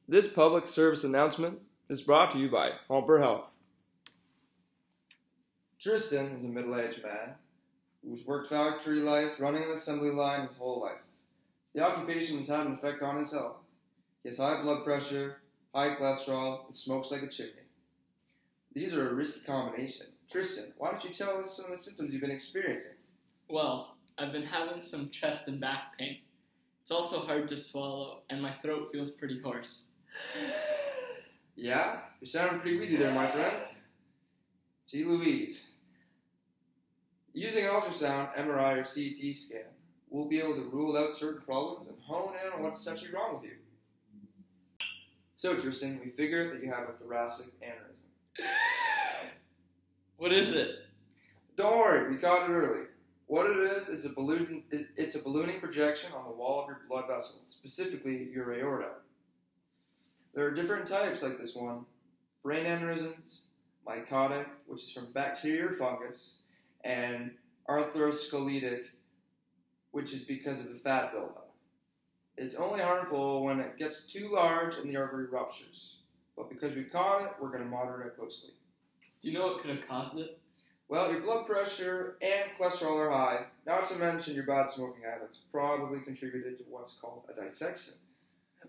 This public service announcement is brought to you by Humper Health. Tristan is a middle-aged man who's worked factory life, running an assembly line his whole life. The occupation has had an effect on his health. He has high blood pressure, high cholesterol, and smokes like a chimney. These are a risky combination. Tristan, why don't you tell us some of the symptoms you've been experiencing? Well, I've been having some chest and back pain. It's also hard to swallow, and my throat feels pretty hoarse. Yeah? You're sounding pretty wheezy there, my friend. Gee Louise. Using an ultrasound, MRI, or CT scan, we'll be able to rule out certain problems and hone in on what's actually wrong with you. So, Tristan, we figured that you have a thoracic aneurysm. What is it? Don't worry, we caught it early. What it is it's a ballooning projection on the wall of your blood vessel, specifically your aorta. There are different types like this one: brain aneurysms, mycotic, which is from bacteria or fungus, and arthrosclerotic, which is because of the fat buildup. It's only harmful when it gets too large and the artery ruptures. But because we caught it, we're going to monitor it closely. Do you know what could have caused it? Well, your blood pressure and cholesterol are high, not to mention your bad smoking habits probably contributed to what's called a dissection,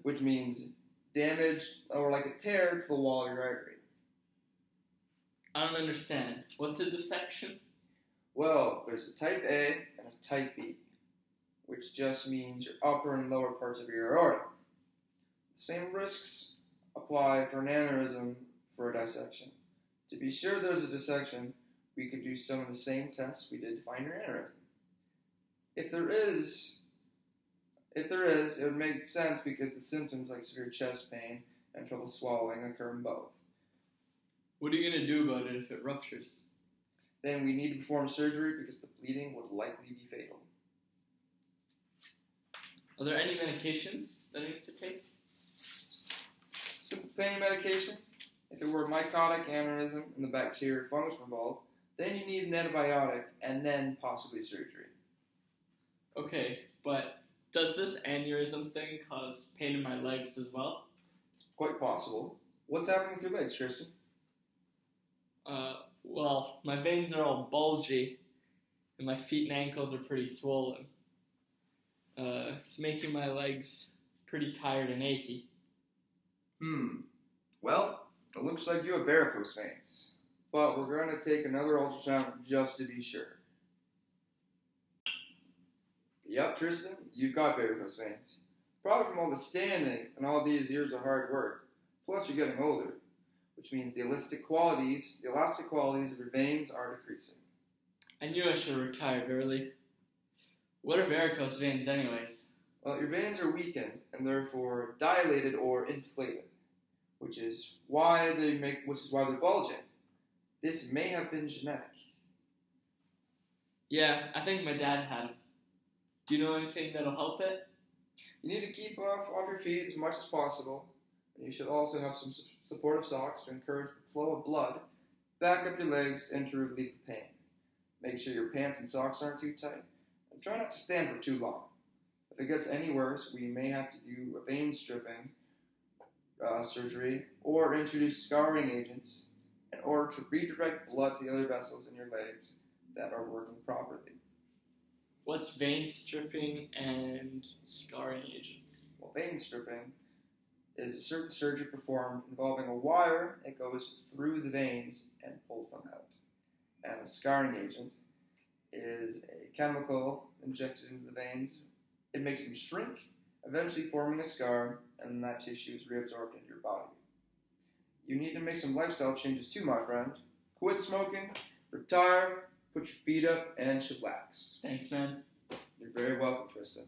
which means damage or like a tear to the wall of your artery. I don't understand. What's a dissection? Well, there's a type A and a type B, which just means your upper and lower parts of your aorta. The same risks apply for an aneurysm for a dissection. To be sure there's a dissection, we could do some of the same tests we did to find your aneurysm. If there is, it would make sense because the symptoms like severe chest pain and trouble swallowing occur in both. What are you going to do about it if it ruptures? Then we need to perform surgery because the bleeding would likely be fatal. Are there any medications that I need to take? Simple pain medication. If it were a mycotic aneurysm and the bacteria or fungus were involved, then you need an antibiotic and then possibly surgery. Okay, but does this aneurysm thing cause pain in my legs as well? It's quite possible. What's happening with your legs, Kirsten? Well, my veins are all bulgy, and my feet and ankles are pretty swollen. It's making my legs pretty tired and achy. Well, it looks like you have varicose veins. But we're going to take another ultrasound just to be sure. Yep, Tristan, you've got varicose veins. Probably from all the standing and all these years of hard work. Plus you're getting older, which means the elastic qualities of your veins are decreasing. I knew I should have retired early. What are varicose veins anyways? Well, your veins are weakened and therefore dilated or inflated, which is why they're bulging. This may have been genetic. Yeah, I think my dad had them. Do you know anything that'll help it? You need to keep off your feet as much as possible. And you should also have some supportive socks to encourage the flow of blood back up your legs and to relieve the pain. Make sure your pants and socks aren't too tight. And try not to stand for too long. If it gets any worse, we may have to do a vein stripping surgery or introduce scarring agents in order to redirect blood to the other vessels in your legs that are working properly. What's vein stripping and scarring agents? Well, vein stripping is a certain surgery performed involving a wire that goes through the veins and pulls them out. And a scarring agent is a chemical injected into the veins. It makes them shrink, eventually forming a scar, and that tissue is reabsorbed into your body. You need to make some lifestyle changes too, my friend. Quit smoking, retire, put your feet up, and chillax. Thanks, man. You're very welcome, Tristan.